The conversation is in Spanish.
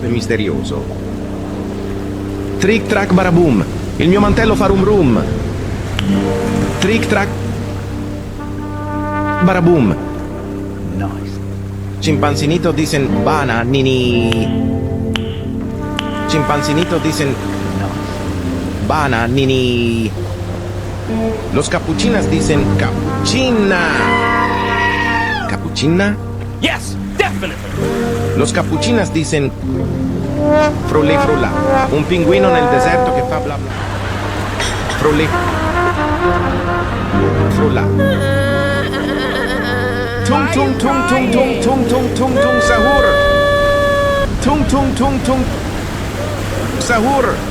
misterioso. Trick track baraboom. Il mio mantello fa rum rum. Trick track baraboom. Nice. Chimpanzinito dicen bananini. Chimpanzinito dicen bananini. Los capuchinas dicen capuchina. ¿Capuchina? Yes, definitely. Los capuchinas dicen frolé frola. Un pingüino nel deserto che fa bla bla. Frolé frola. Tung tung tung tung tung tung tung tung tung sahur. Tung tung tung tung sahur.